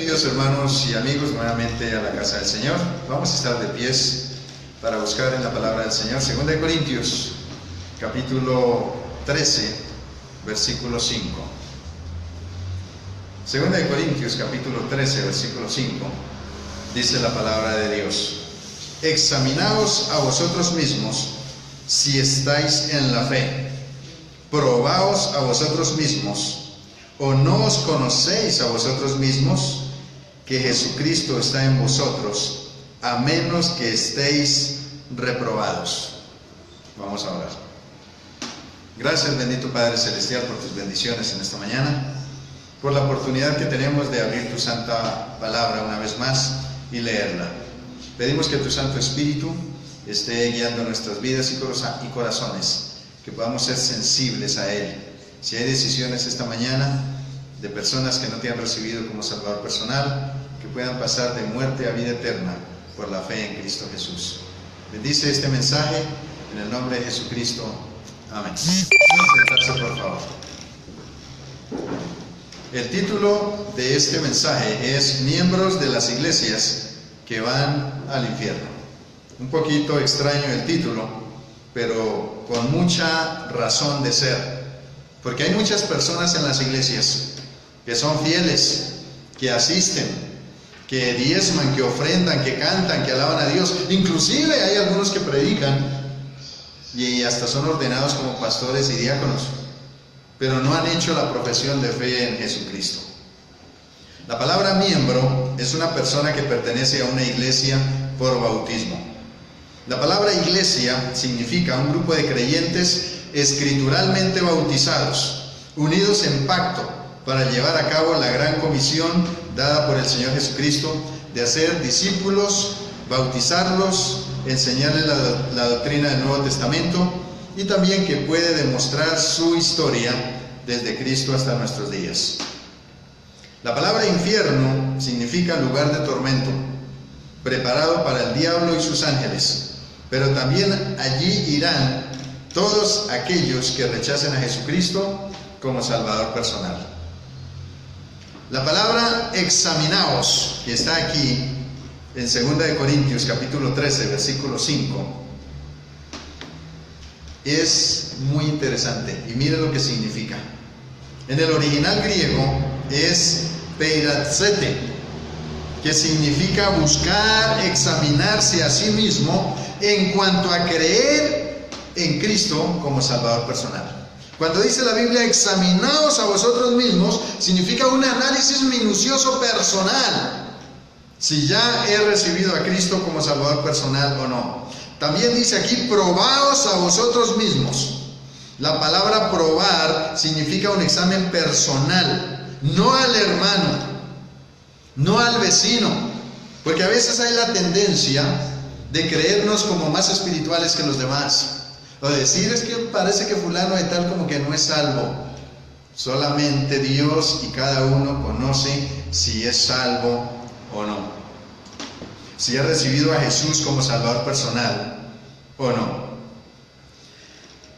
Bienvenidos hermanos y amigos nuevamente a la casa del Señor. Vamos a estar de pies para buscar en la palabra del Señor. 2 de Corintios, capítulo 13, versículo 5. 2 de Corintios, capítulo 13, versículo 5, dice la palabra de Dios: examinaos a vosotros mismos si estáis en la fe, probaos a vosotros mismos. ¿O no os conocéis a vosotros mismos que Jesucristo está en vosotros, a menos que estéis reprobados? Vamos a orar. Gracias, bendito Padre Celestial, por tus bendiciones en esta mañana, por la oportunidad que tenemos de abrir tu santa palabra una vez más y leerla. Pedimos que tu Santo Espíritu esté guiando nuestras vidas y corazones, que podamos ser sensibles a Él. Si hay decisiones esta mañana de personas que no te han recibido como Salvador personal, que puedan pasar de muerte a vida eterna por la fe en Cristo Jesús. Bendice este mensaje en el nombre de Jesucristo. Amén. Sentarse, por favor. El título de este mensaje es Miembros de las iglesias que van al infierno. Un poquito extraño el título, pero con mucha razón de ser. Porque hay muchas personas en las iglesias que son fieles, que asisten, que diezman, que ofrendan, que cantan, que alaban a Dios. Inclusive hay algunos que predican y hasta son ordenados como pastores y diáconos, pero no han hecho la profesión de fe en Jesucristo. La palabra miembro es una persona que pertenece a una iglesia por bautismo. La palabra iglesia significa un grupo de creyentes escrituralmente bautizados, unidos en pacto para llevar a cabo la gran comisión dada por el Señor Jesucristo de hacer discípulos, bautizarlos, enseñarles la doctrina del Nuevo Testamento, y también que puede demostrar su historia desde Cristo hasta nuestros días. La palabra infierno significa lugar de tormento, preparado para el diablo y sus ángeles, pero también allí irán todos aquellos que rechacen a Jesucristo como Salvador personal. La palabra examinaos, que está aquí en 2 de Corintios capítulo 13, versículo 5, es muy interesante y mire lo que significa. En el original griego es peiratsete, que significa buscar, examinarse a sí mismo en cuanto a creer en Cristo como Salvador personal. Cuando dice la Biblia examinaos a vosotros mismos, significa un análisis minucioso personal, si ya he recibido a Cristo como Salvador personal o no. También dice aquí probaos a vosotros mismos. La palabra probar significa un examen personal, no al hermano, no al vecino, porque a veces hay la tendencia de creernos como más espirituales que los demás. O decir, es que parece que fulano de tal como que no es salvo. Solamente Dios y cada uno conoce si es salvo o no, si ha recibido a Jesús como Salvador personal o no.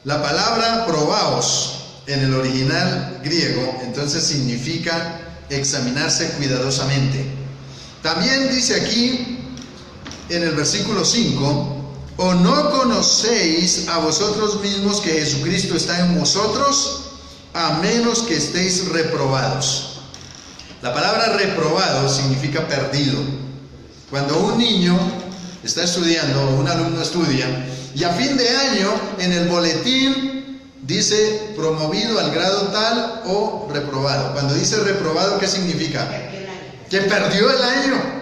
La palabra probaos en el original griego entonces significa examinarse cuidadosamente. También dice aquí en el versículo 5: ¿o no conocéis a vosotros mismos que Jesucristo está en vosotros, a menos que estéis reprobados? La palabra reprobado significa perdido. Cuando un niño está estudiando, o un alumno estudia, y a fin de año en el boletín dice promovido al grado tal o reprobado. Cuando dice reprobado, ¿qué significa? Que perdió el año.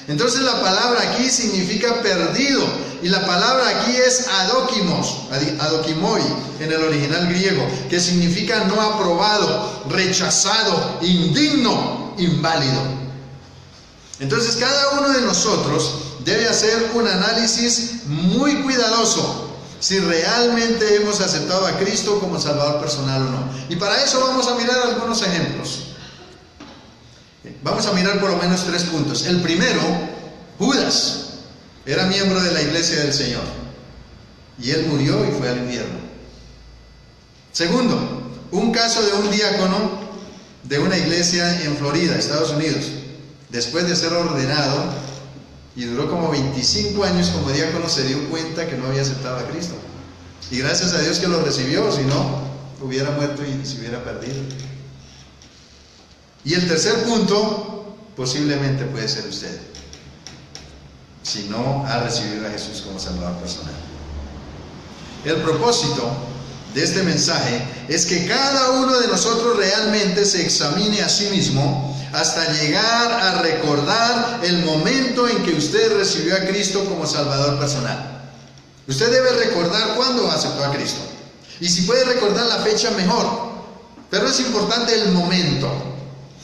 Entonces la palabra aquí significa perdido, y la palabra aquí es adokimoi en el original griego, que significa no aprobado, rechazado, indigno, inválido. Entonces cada uno de nosotros debe hacer un análisis muy cuidadoso si realmente hemos aceptado a Cristo como Salvador personal o no. Y para eso vamos a mirar algunos ejemplos. Vamos a mirar por lo menos 3 puntos. El primero, Judas era miembro de la iglesia del Señor y él murió y fue al infierno. Segundo, un caso de un diácono de una iglesia en Florida, Estados Unidos. después de ser ordenado, y duró como 25 años como diácono, se dio cuenta que no había aceptado a Cristo. Y gracias a Dios que lo recibió, si no, hubiera muerto y se hubiera perdido. Y el tercer punto, posiblemente puede ser usted, si no ha recibido a Jesús como Salvador personal. El propósito de este mensaje es que cada uno de nosotros realmente se examine a sí mismo hasta llegar a recordar el momento en que usted recibió a Cristo como Salvador personal. Usted debe recordar cuándo aceptó a Cristo. Y si puede recordar la fecha, mejor. Pero es importante el momento.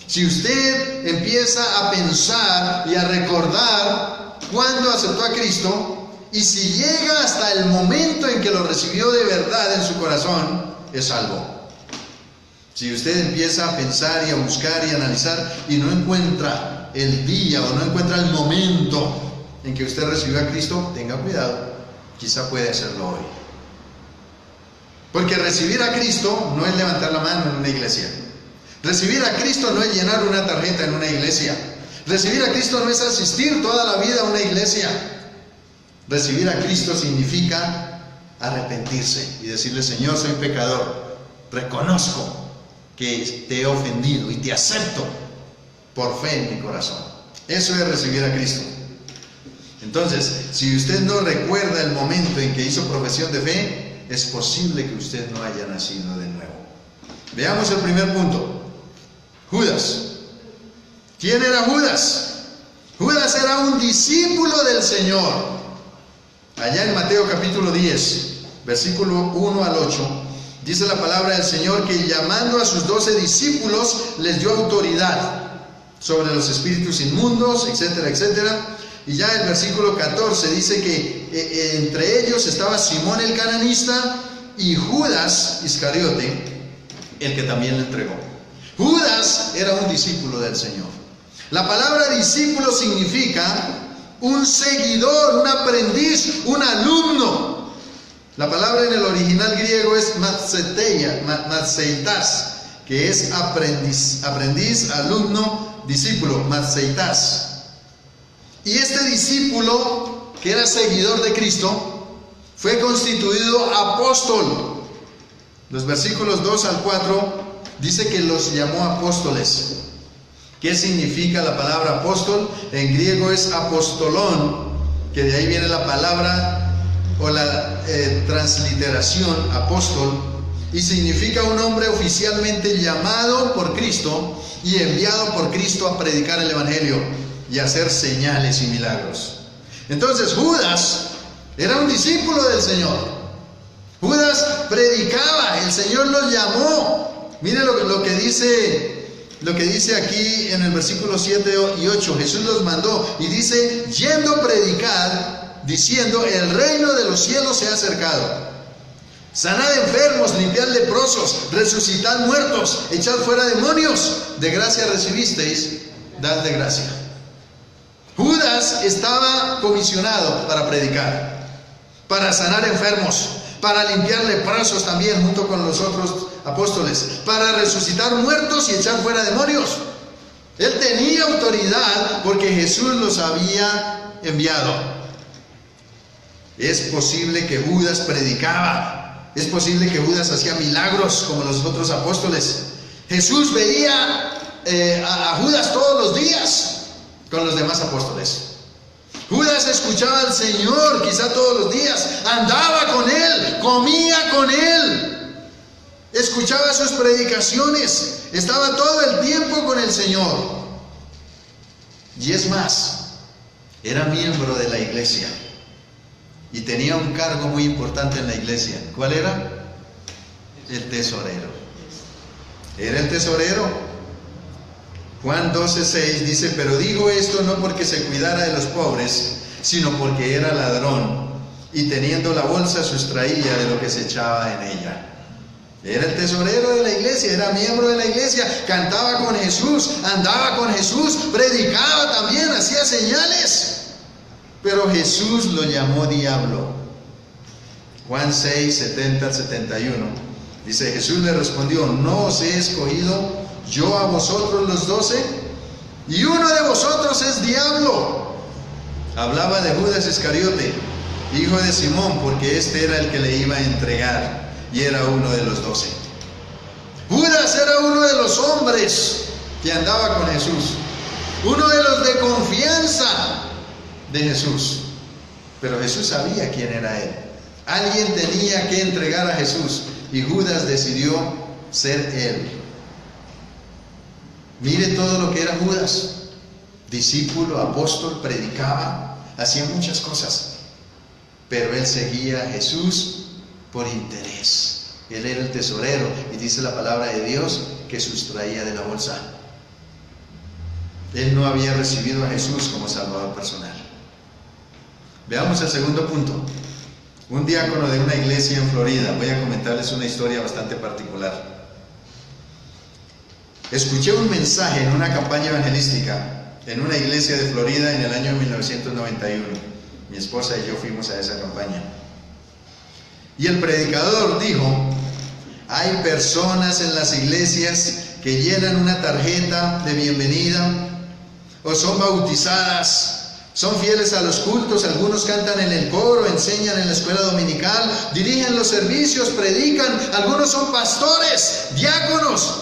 Si usted empieza a pensar y a recordar cuándo aceptó a Cristo, y si llega hasta el momento en que lo recibió de verdad en su corazón, es salvo. Si usted empieza a pensar y a buscar y a analizar y no encuentra el día o no encuentra el momento en que usted recibió a Cristo, tenga cuidado, quizá puede hacerlo hoy. Porque recibir a Cristo no es levantar la mano en una iglesia. Recibir a Cristo no es llenar una tarjeta en una iglesia. Recibir a Cristo no es asistir toda la vida a una iglesia. Recibir a Cristo significa arrepentirse y decirle: Señor, soy pecador, reconozco que te he ofendido y te acepto por fe en mi corazón. Eso es recibir a Cristo. Entonces, si usted no recuerda el momento en que hizo profesión de fe, es posible que usted no haya nacido de nuevo. Veamos el primer punto. Judas. ¿Quién era Judas? Judas era un discípulo del Señor. Allá en Mateo capítulo 10, versículo 1 al 8, dice la palabra del Señor que llamando a sus 12 discípulos les dio autoridad sobre los espíritus inmundos, etcétera, etcétera. Y ya el versículo 14 dice que entre ellos estaba Simón el cananista y Judas Iscariote, el que también le entregó. Judas era un discípulo del Señor. La palabra discípulo significa un seguidor, un aprendiz, un alumno. La palabra en el original griego es matseitas, que es aprendiz, alumno, discípulo, matseitas. Y este discípulo, que era seguidor de Cristo, fue constituido apóstol. Los versículos 2 al 4 dice que los llamó apóstoles. ¿Qué significa la palabra apóstol? En griego es apostolón, que de ahí viene la palabra o la transliteración apóstol, y significa un hombre oficialmente llamado por Cristo y enviado por Cristo a predicar el Evangelio y a hacer señales y milagros. Entonces Judas era un discípulo del Señor. Judas predicaba, el Señor los llamó. Mire lo que dice aquí en el versículo 7 y 8. Jesús los mandó y dice: yendo a predicar, diciendo: el reino de los cielos se ha acercado. Sanad enfermos, limpiad leprosos, resucitad muertos, echad fuera demonios. De gracia recibisteis, dad de gracia. Judas estaba comisionado para predicar, para sanar enfermos, para limpiar leprosos también junto con los otros apóstoles, para resucitar muertos y echar fuera demonios. Él tenía autoridad porque Jesús los había enviado. Es posible que Judas predicaba, es posible que Judas hacía milagros como los otros apóstoles. Jesús veía a Judas todos los días con los demás apóstoles. Judas escuchaba al Señor quizá todos los días, andaba con Él, comía con Él, escuchaba sus predicaciones, estaba todo el tiempo con el Señor. Y es más, era miembro de la iglesia y tenía un cargo muy importante en la iglesia. ¿Cuál era? El tesorero. Era el tesorero. Juan 12:6 dice: pero digo esto no porque se cuidara de los pobres, sino porque era ladrón, y teniendo la bolsa sustraía de lo que se echaba en ella. Era el tesorero de la iglesia, era miembro de la iglesia, cantaba con Jesús, andaba con Jesús, predicaba también, hacía señales. Pero Jesús lo llamó diablo. Juan 6:70-71 dice: Jesús le respondió: ¿no os he escogido yo a vosotros los 12? y uno de vosotros es diablo. Hablaba de Judas Iscariote, hijo de Simón, porque este era el que le iba a entregar y era uno de los 12. Judas era uno de los hombres que andaba con Jesús, uno de los de confianza de Jesús. Pero Jesús sabía quién era él. Alguien tenía que entregar a Jesús y Judas decidió ser él. Mire todo lo que era Judas: discípulo, apóstol, predicaba, hacía muchas cosas, pero él seguía a Jesús por interés. Él era el tesorero, y dice la palabra de Dios que sustraía de la bolsa. Él no había recibido a Jesús como Salvador personal. Veamos el segundo punto. Un diácono de una iglesia en Florida, voy a comentarles una historia bastante particular. Escuché un mensaje en una campaña evangelística en una iglesia de Florida en el año 1991. Mi esposa y yo fuimos a esa campaña. Y el predicador dijo: hay personas en las iglesias que llenan una tarjeta de bienvenida o son bautizadas, son fieles a los cultos, algunos cantan en el coro, enseñan en la escuela dominical, dirigen los servicios, predican, algunos son pastores, diáconos,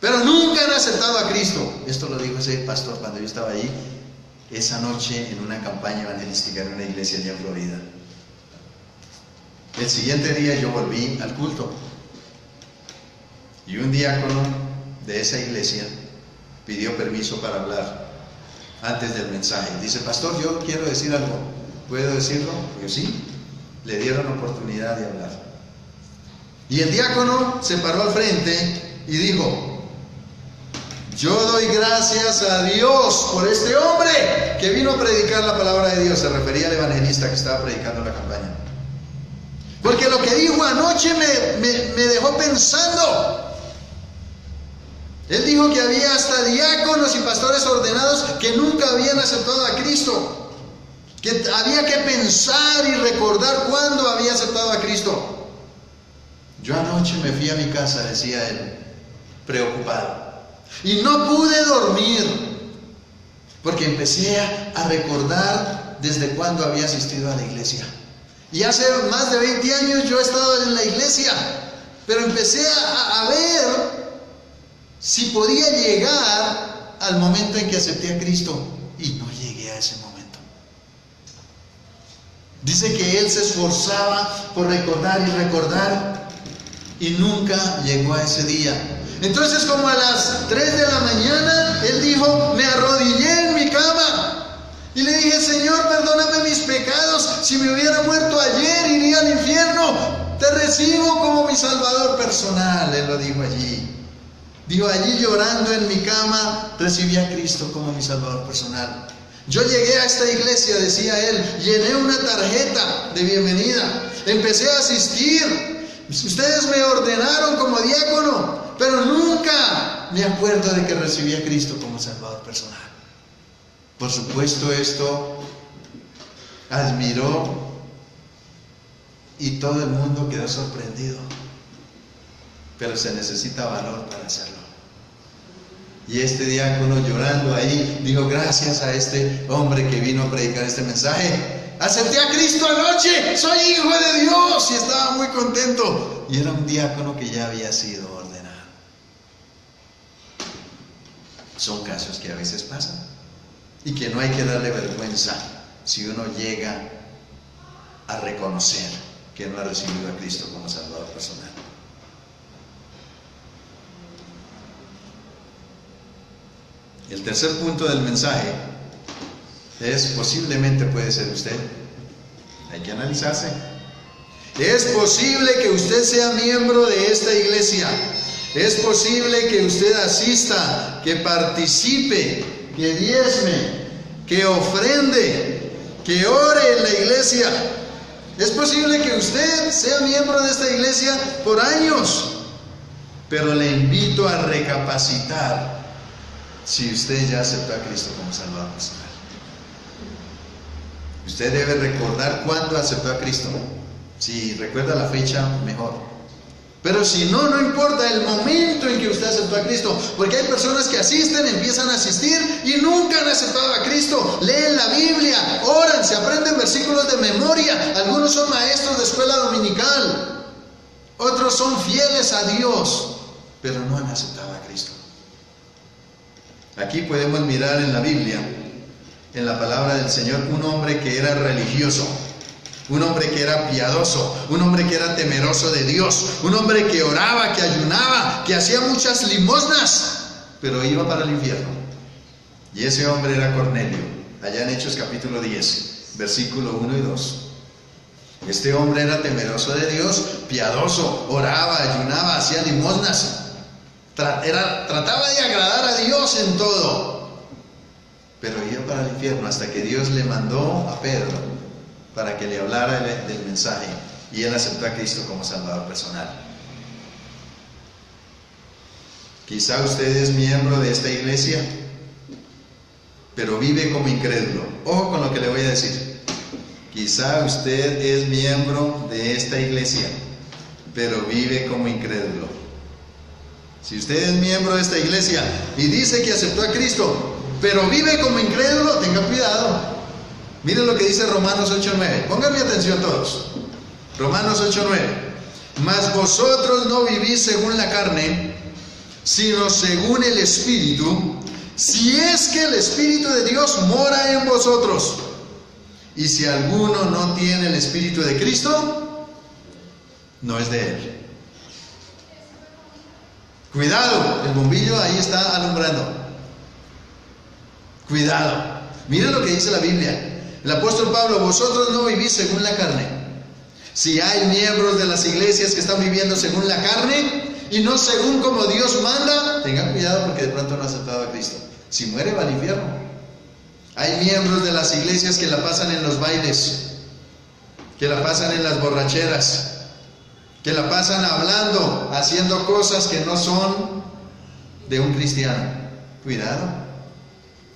pero nunca han aceptado a Cristo. Esto lo dijo ese pastor cuando yo estaba ahí esa noche en una campaña evangelística en una iglesia allá en Florida. El siguiente día yo volví al culto y un diácono de esa iglesia pidió permiso para hablar antes del mensaje. Dice: pastor, yo quiero decir algo, ¿puedo decirlo? Yo sí. Le dieron oportunidad de hablar. Y el diácono se paró al frente y dijo: yo doy gracias a Dios por este hombre que vino a predicar la palabra de Dios. Se refería al evangelista que estaba predicando la campaña. Porque lo que dijo anoche me dejó pensando. Él dijo que había hasta diáconos y pastores ordenados que nunca habían aceptado a Cristo, que había que pensar y recordar cuándo había aceptado a Cristo. Yo anoche me fui a mi casa, decía él, preocupado, y no pude dormir porque empecé a recordar desde cuándo había asistido a la iglesia. Y hace más de 20 años yo he estado en la iglesia, pero empecé a ver si podía llegar al momento en que acepté a Cristo, y no llegué a ese momento. Dice que él se esforzaba por recordar y recordar y nunca llegó a ese día. Entonces, como a las 3 de la mañana, él dijo: me arrodillé en mi cama y le dije: Señor, perdóname mis pecados, si me hubiera muerto ayer iría al infierno, te recibo como mi Salvador personal. Él lo dijo allí. Dijo: allí llorando en mi cama recibí a Cristo como mi Salvador personal. Yo llegué a esta iglesia, decía él, llené una tarjeta de bienvenida, empecé a asistir, ustedes me ordenaron como diácono, pero nunca me acuerdo de que recibí a Cristo como Salvador personal. Por supuesto, esto admiró y todo el mundo quedó sorprendido. Pero se necesita valor para hacerlo. Y este diácono, llorando ahí, dijo: gracias a este hombre que vino a predicar este mensaje, acepté a Cristo anoche, soy hijo de Dios. Y estaba muy contento. Y era un diácono que ya había sido ordenado. Son casos que a veces pasan y que no hay que darle vergüenza si uno llega a reconocer que no ha recibido a Cristo como Salvador personal. El tercer punto del mensaje es: posiblemente puede ser usted. Hay que analizarse. Es posible que usted sea miembro de esta iglesia. Es posible que usted asista, que participe, que diezme, que ofrende, que ore en la iglesia. Es posible que usted sea miembro de esta iglesia por años. Pero le invito a recapacitar si usted ya aceptó a Cristo como Salvador personal. Usted debe recordar cuándo aceptó a Cristo. Si recuerda la fecha, mejor. Pero si no, no importa el momento en que usted aceptó a Cristo, porque hay personas que asisten, empiezan a asistir y nunca han aceptado a Cristo. Leen la Biblia, oran, se aprenden versículos de memoria. Algunos son maestros de escuela dominical, otros son fieles a Dios, pero no han aceptado a Cristo. Aquí podemos mirar en la Biblia, en la palabra del Señor, un hombre que era religioso, un hombre que era piadoso, un hombre que era temeroso de Dios, un hombre que oraba, que ayunaba, que hacía muchas limosnas, pero iba para el infierno. Y ese hombre era Cornelio, allá en Hechos capítulo 10, versículo 1 y 2. Este hombre era temeroso de Dios, piadoso, oraba, ayunaba, hacía limosnas, trataba de agradar a Dios en todo, pero iba para el infierno hasta que Dios le mandó a Pedro para que le hablara del mensaje, y él aceptó a Cristo como Salvador personal. Quizá usted es miembro de esta iglesia, pero vive como incrédulo. Ojo con lo que le voy a decir. Quizá usted es miembro de esta iglesia, pero vive como incrédulo. Si usted es miembro de esta iglesia y dice que aceptó a Cristo, pero vive como incrédulo, tenga cuidado. Miren lo que dice Romanos 8:9. Pónganme atención todos. Romanos 8:9. Mas vosotros no vivís según la carne, sino según el Espíritu, si es que el Espíritu de Dios mora en vosotros. Y si alguno no tiene el Espíritu de Cristo, no es de Él. Cuidado, el bombillo ahí está alumbrando. Cuidado. Miren lo que dice la Biblia. El apóstol Pablo: vosotros no vivís según la carne. Si hay miembros de las iglesias que están viviendo según la carne y no según como Dios manda, tengan cuidado, porque de pronto no han aceptado a Cristo. Si muere, va al infierno. Hay miembros de las iglesias que la pasan en los bailes, que la pasan en las borracheras, que la pasan hablando, haciendo cosas que no son de un cristiano. Cuidado,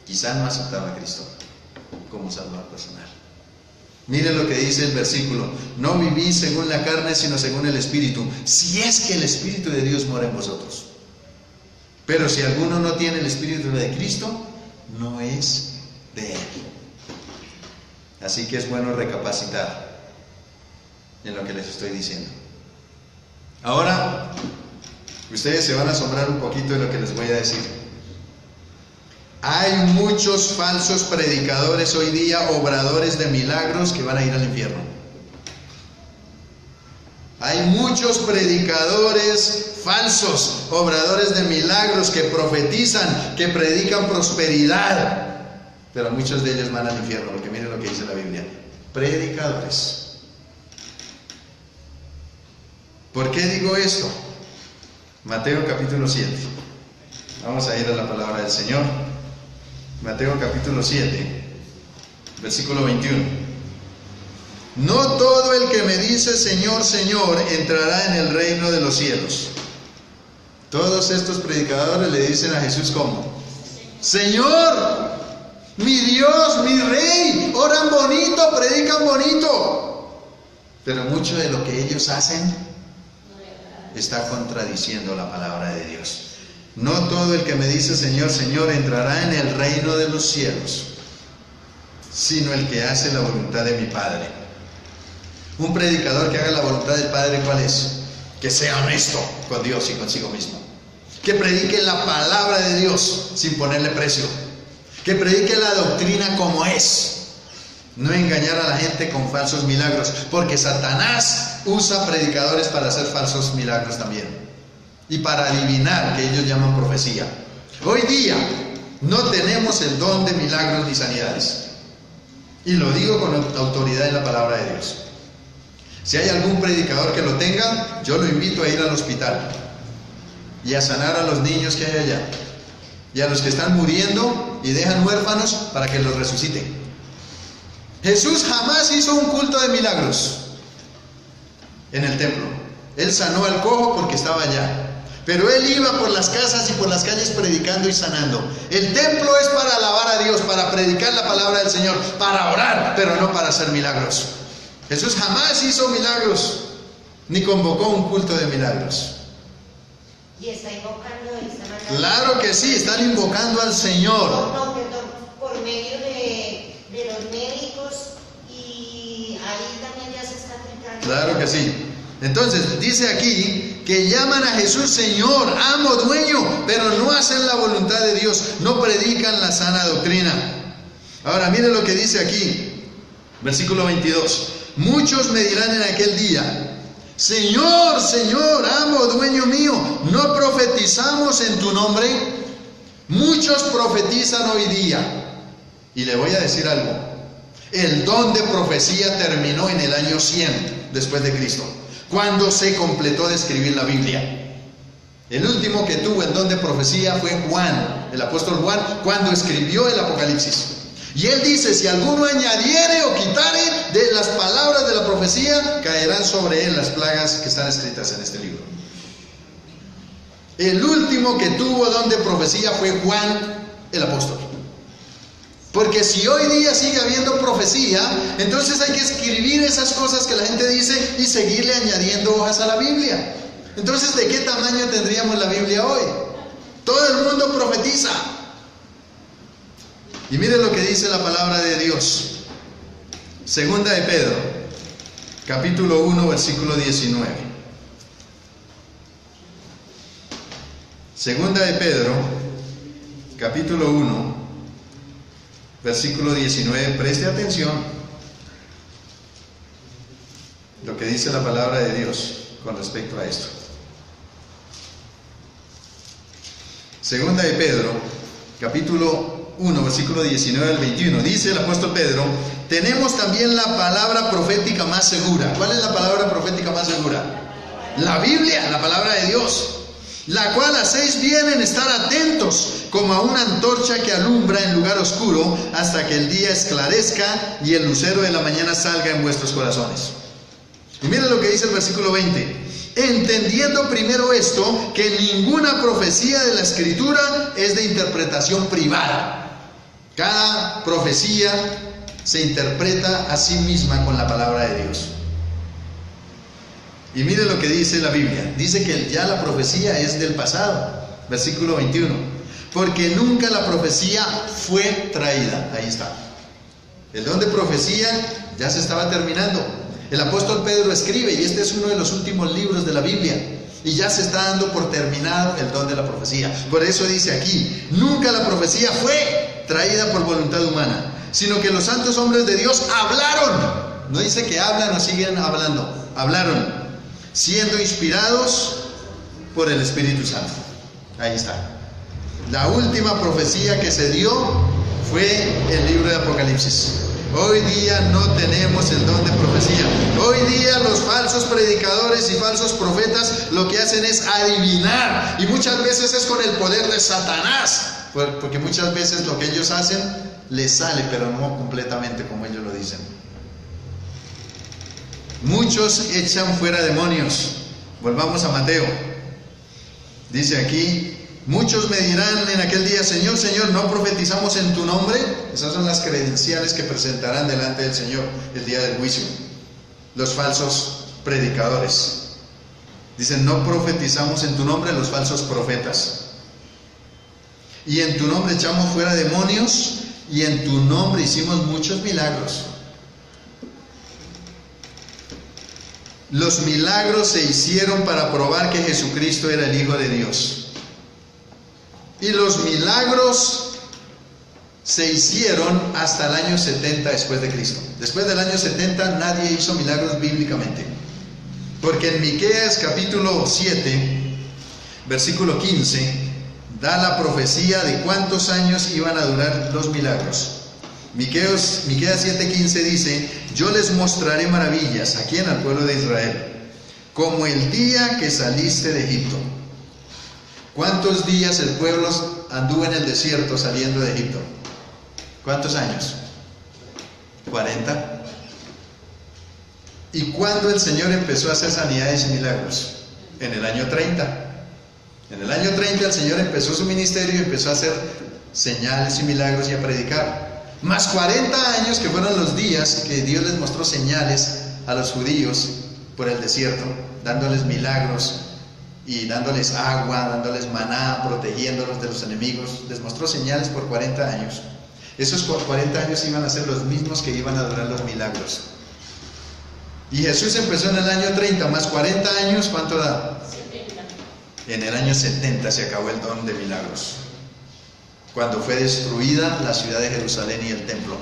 quizá no ha aceptado a Cristo como Salvador personal. Miren lo que dice el versículo: no vivís según la carne, sino según el Espíritu, si es que el Espíritu de Dios mora en vosotros. Pero si alguno no tiene el Espíritu de Cristo, no es de Él. Así que es bueno recapacitar en lo que les estoy diciendo. Ahora, ustedes se van a asombrar un poquito de lo que les voy a decir. Hay muchos falsos predicadores hoy día, obradores de milagros, que van a ir al infierno. Hay muchos predicadores falsos, obradores de milagros, que profetizan, que predican prosperidad, pero muchos de ellos van al infierno, porque miren lo que dice la Biblia: predicadores. ¿Por qué digo esto? Mateo capítulo 7. Vamos a ir a la palabra del Señor. Mateo capítulo 7, versículo 21. No todo el que me dice Señor, Señor, entrará en el reino de los cielos. Todos estos predicadores le dicen a Jesús ¿cómo? Señor, mi Dios, mi Rey. Oran bonito, predican bonito, pero mucho de lo que ellos hacen está contradiciendo la palabra de Dios. No todo el que me dice Señor, Señor entrará en el reino de los cielos, sino el que hace la voluntad de mi Padre. Un predicador que haga la voluntad del Padre, ¿cuál es? Que sea honesto con Dios y consigo mismo. Que predique la palabra de Dios sin ponerle precio. Que predique la doctrina como es. No engañar a la gente con falsos milagros, porque Satanás usa predicadores para hacer falsos milagros también, y para adivinar, que ellos llaman profecía. Hoy día no tenemos el don de milagros ni sanidades, y lo digo con autoridad en la palabra de Dios. Si hay algún predicador que lo tenga, yo lo invito a ir al hospital y a sanar a los niños que hay allá, y a los que están muriendo y dejan huérfanos, para que los resuciten. Jesús jamás hizo un culto de milagros en el templo. Él sanó al cojo porque estaba allá, pero Él iba por las casas y por las calles predicando y sanando. El templo es para alabar a Dios, para predicar la palabra del Señor, para orar, pero no para hacer milagros. Jesús jamás hizo milagros. ni convocó un culto de milagros. Y está invocando, está mandando. Claro que sí, están invocando al Señor. No, perdón, por medio de los médicos, y ahí también ya se está aplicando. Claro que sí. Entonces, dice aquí que llaman a Jesús Señor, amo, dueño, pero no hacen la voluntad de Dios, no predican la sana doctrina. Ahora, mire lo que dice aquí, versículo 22. Muchos me dirán en aquel día: Señor, Señor, amo, dueño mío, ¿no profetizamos en tu nombre? Muchos profetizan hoy día. Y le voy a decir algo: el don de profecía terminó en el año 100 después de Cristo, cuando se completó de escribir la Biblia. El último que tuvo el don de profecía fue Juan, el apóstol Juan, cuando escribió el Apocalipsis. Y él dice: si alguno añadiere o quitare de las palabras de la profecía, caerán sobre él las plagas que están escritas en este libro. El último que tuvo don de profecía fue Juan, el apóstol. Porque si hoy día sigue habiendo profecía, entonces hay que escribir esas cosas que la gente dice y seguirle añadiendo hojas a la Biblia. Entonces, ¿de qué tamaño tendríamos la Biblia hoy? Todo el mundo profetiza. Y mire lo que dice la palabra de Dios. Segunda de Pedro, capítulo 1, versículo 19. Segunda de Pedro, capítulo 1, versículo 19. Preste atención lo que dice la palabra de Dios con respecto a esto. Segunda de Pedro, capítulo 1, versículo 19 al 21. Dice el apóstol Pedro: tenemos también la palabra profética más segura. ¿Cuál es la palabra profética más segura? La Biblia, la palabra de Dios, la cual hacéis bien en estar atentos, como a una antorcha que alumbra en lugar oscuro, hasta que el día esclarezca y el lucero de la mañana salga en vuestros corazones. Y miren lo que dice el versículo 20. Entendiendo primero esto, que ninguna profecía de la Escritura es de interpretación privada. Cada profecía se interpreta a sí misma con la palabra de Dios. Y mire lo que dice la Biblia. Dice que ya la profecía es del pasado. Versículo 21. Porque nunca la profecía fue traída. Ahí está. El don de profecía ya se estaba terminando. El apóstol Pedro escribe, y este es uno de los últimos libros de la Biblia, y ya se está dando por terminado el don de la profecía. Por eso dice aquí: nunca la profecía fue traída por voluntad humana, sino que los santos hombres de Dios hablaron. No dice que hablan o siguen hablando. Hablaron, siendo inspirados por el Espíritu Santo. Ahí está. La última profecía que se dio fue el libro de Apocalipsis. Hoy día no tenemos el don de profecía. Hoy día los falsos predicadores y falsos profetas lo que hacen es adivinar, y muchas veces es con el poder de Satanás, porque muchas veces lo que ellos hacen les sale, pero no completamente como ellos lo dicen. Muchos echan fuera demonios. Volvamos a Mateo. Dice aquí: muchos me dirán en aquel día: Señor, Señor, ¿no profetizamos en tu nombre? Esas son las credenciales que presentarán delante del Señor el día del juicio. Los falsos predicadores. Dicen: no profetizamos en tu nombre, los falsos profetas. Y en tu nombre echamos fuera demonios, y en tu nombre hicimos muchos milagros. Los milagros se hicieron para probar que Jesucristo era el Hijo de Dios. Y los milagros se hicieron hasta el año 70 después de Cristo. Después del año 70 nadie hizo milagros bíblicamente. Porque en Miqueas capítulo 7, versículo 15, da la profecía de cuántos años iban a durar los milagros. Miqueas 7:15 dice: yo les mostraré maravillas, ¿a quién? Al pueblo de Israel, como el día que saliste de Egipto. ¿Cuántos días el pueblo anduvo en el desierto saliendo de Egipto? ¿Cuántos años? 40. ¿Y cuándo el Señor empezó a hacer sanidades y milagros? En el año 30. En el año 30 el Señor empezó su ministerio y empezó a hacer señales y milagros y a predicar. Más 40 años que fueron los días que Dios les mostró señales a los judíos por el desierto, dándoles milagros y dándoles agua, dándoles maná, protegiéndolos de los enemigos. Les mostró señales por 40 años. Esos 40 años iban a ser los mismos que iban a durar los milagros. Y Jesús empezó en el año 30, más 40 años, ¿cuánto da? 70. En el año 70 se acabó el don de milagros, cuando fue destruida la ciudad de Jerusalén y el templo.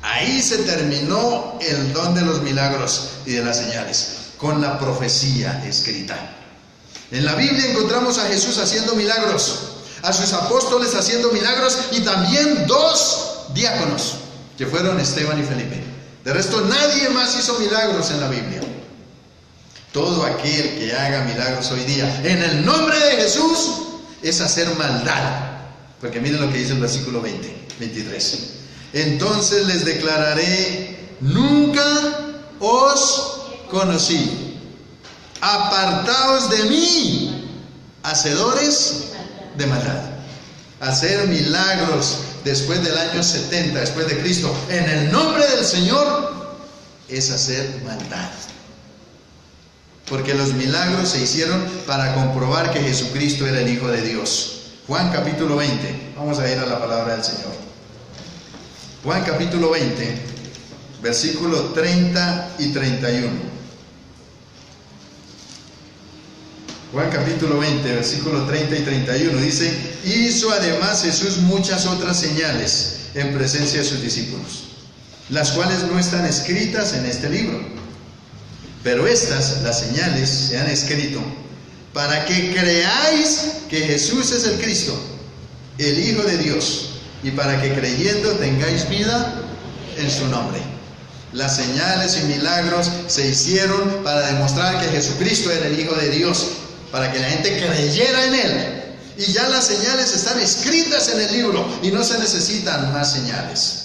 Ahí se terminó el don de los milagros y de las señales, con la profecía escrita. En la Biblia encontramos a Jesús haciendo milagros, a sus apóstoles haciendo milagros y también 2 diáconos, que fueron Esteban y Felipe. De resto, nadie más hizo milagros en la Biblia. Todo aquel que haga milagros hoy día en el nombre de Jesús es hacer maldad. Porque miren lo que dice el versículo 23. Entonces les declararé: nunca os conocí. Apartaos de mí, hacedores de maldad. Hacer milagros después del año 70, después de Cristo, en el nombre del Señor, es hacer maldad. Porque los milagros se hicieron para comprobar que Jesucristo era el Hijo de Dios. Juan capítulo 20, vamos a ir a la palabra del Señor. Juan capítulo 20, versículo 30 y 31. Juan capítulo 20, versículo 30 y 31 dice: hizo además Jesús muchas otras señales en presencia de sus discípulos, las cuales no están escritas en este libro. Pero estas, las señales, se han escrito para que creáis que Jesús es el Cristo, el Hijo de Dios, y para que creyendo tengáis vida en su nombre. Las señales y milagros se hicieron para demostrar que Jesucristo era el Hijo de Dios, para que la gente creyera en Él. Y ya las señales están escritas en el libro y no se necesitan más señales.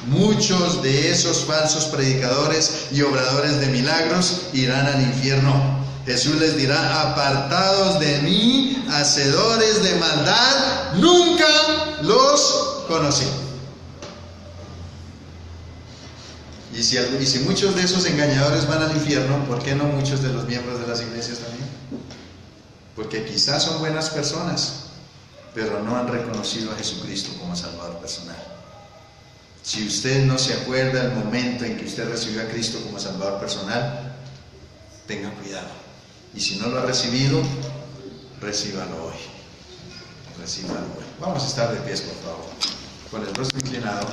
Muchos de esos falsos predicadores y obradores de milagros irán al infierno. Jesús les dirá: apartados de mí, hacedores de maldad, nunca los conocí. Y si muchos de esos engañadores van al infierno, ¿por qué no muchos de los miembros de las iglesias también? Porque quizás son buenas personas, pero no han reconocido a Jesucristo como Salvador personal. Si usted no se acuerda del momento en que usted recibió a Cristo como Salvador personal, tenga cuidado. Y si no lo ha recibido, recíbalo hoy. Recíbalo hoy. Vamos a estar de pies, por favor, con el rostro inclinado.